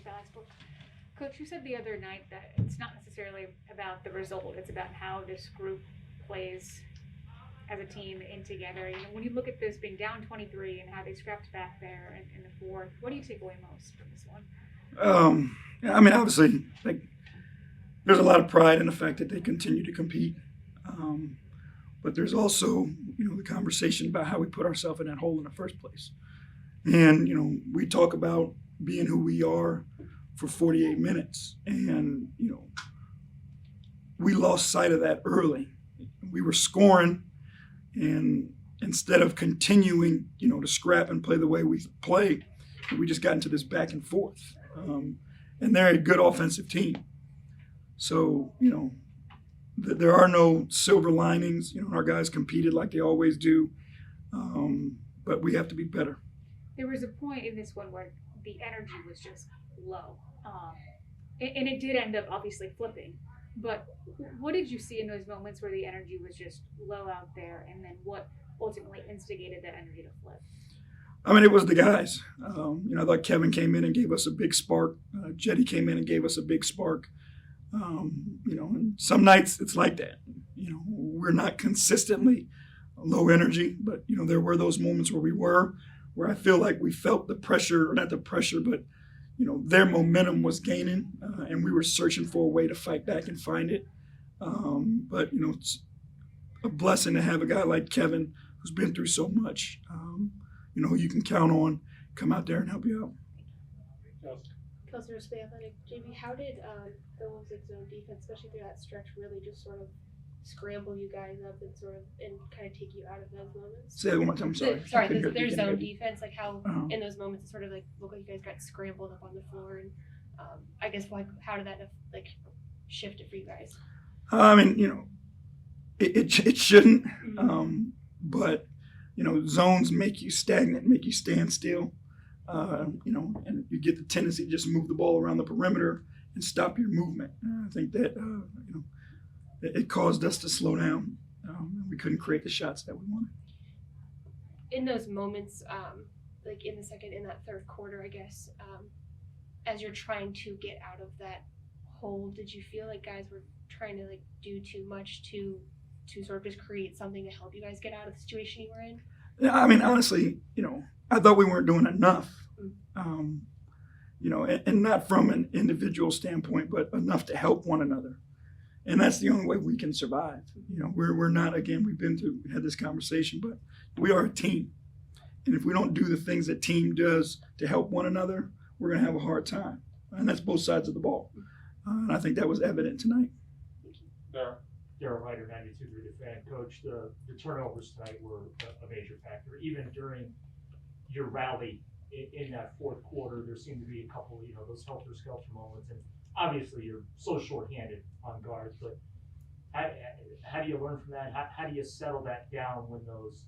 fast. But Coach, you said the other night that it's not necessarily about the result; it's about how this group plays as a team in together. You know, when you look at this being down 23 and how they scrapped back there in the fourth, what do you take away most from this one? Yeah, I mean, obviously, like there's a lot of pride in the fact that they continue to compete. But there's also, the conversation about how we put ourselves in that hole in the first place. And, we talk about being who we are for 48 minutes. And, we lost sight of that early. We were scoring, and instead of continuing, to scrap and play the way we play, we just got into this back and forth. And they're a good offensive team. So, there are no silver linings. Our guys competed like they always do, but we have to be better. There was a point in this one where the energy was just low, and it did end up obviously flipping. But what did you see in those moments where the energy was just low out there, and then what ultimately instigated that energy to flip? I mean, it was the guys. I thought Kevin came in and gave us a big spark. Jetty came in and gave us a big spark. And some nights it's like that. We're not consistently low energy, but there were those moments where I feel like we felt the pressure, or not the pressure, but their momentum was gaining, and we were searching for a way to fight back and find it. But it's a blessing to have a guy like Kevin who's been through so much. Who you can count on, come out there and help you out. Kelsey Spay Athletic. JB, how did the Wolves' zone defense, especially through that stretch, really just sort of scramble you guys up and kind of take you out of those moments? Say that one more time. I'm sorry. Their zone defense, like how in those moments it sort of like looked like you guys got scrambled up on the floor, and I guess how did that like shift it for you guys? I mean, it shouldn't, but zones make you stagnant, make you stand still. And you get the tendency to just move the ball around the perimeter and stop your movement. I think that, it caused us to slow down. We couldn't create the shots that we wanted. In those moments, like in that third quarter, I guess, as you're trying to get out of that hole, did you feel like guys were trying to like do too much to sort of just create something to help you guys get out of the situation you were in? Yeah, I mean, honestly, I thought we weren't doing enough, and not from an individual standpoint, but enough to help one another. And that's the only way we can survive. We're not, again, we had this conversation, but we are a team. And if we don't do the things that team does to help one another, we're going to have a hard time. And that's both sides of the ball. And I think that was evident tonight. Darren Ryder, 92.3 The Fan. Coach, the turnovers tonight were a major factor. Even during your rally in that fourth quarter, there seemed to be a couple of, those helter-skelter moments. And obviously you're so short-handed on guards, but how do you learn from that? How do you settle that down when those,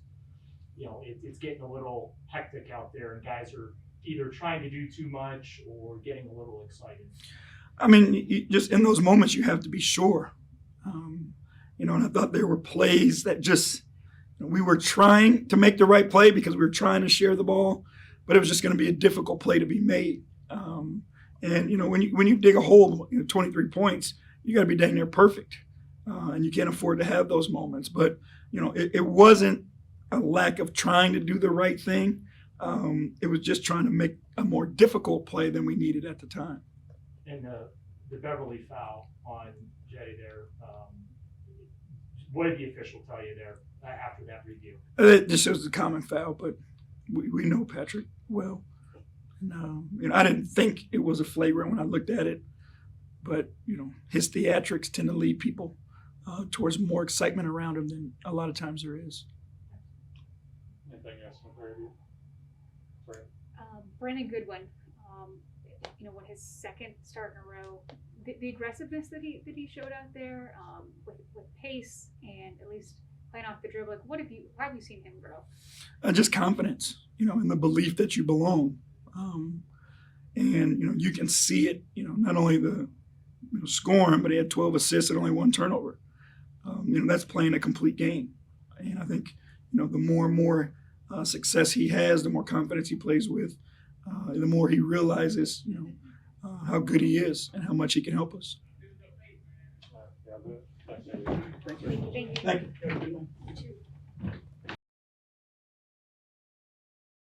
it's getting a little hectic out there and guys are either trying to do too much or getting a little excited? I mean, just in those moments, you have to be sure. And I thought there were plays that just, we were trying to make the right play because we were trying to share the ball, but it was just going to be a difficult play to be made. And when you dig a hole, 23 points, you got to be dang near perfect, and you can't afford to have those moments. But it wasn't a lack of trying to do the right thing. It was just trying to make a more difficult play than we needed at the time. And the Beverly foul on Jetty there. What did the official tell you there after that review? It just was a common foul, but we know Patrick well. And, I didn't think it was a flagrant when I looked at it, but his theatrics tend to lead people towards more excitement around him than a lot of times there is. Anything else from you? Brandon Goodwin, what his second start in a row, the aggressiveness that he showed out there, with pace and at least playing off the dribble. Like, how have you seen him grow? Just confidence, and the belief that you belong. And you can see it, not only the scoring, but he had 12 assists and only one turnover. That's playing a complete game. And I think, the more and more success he has, the more confidence he plays with, the more he realizes, how good he is and how much he can help us. Yeah, but thanks, everybody. Thank you. Thank you. Thank you.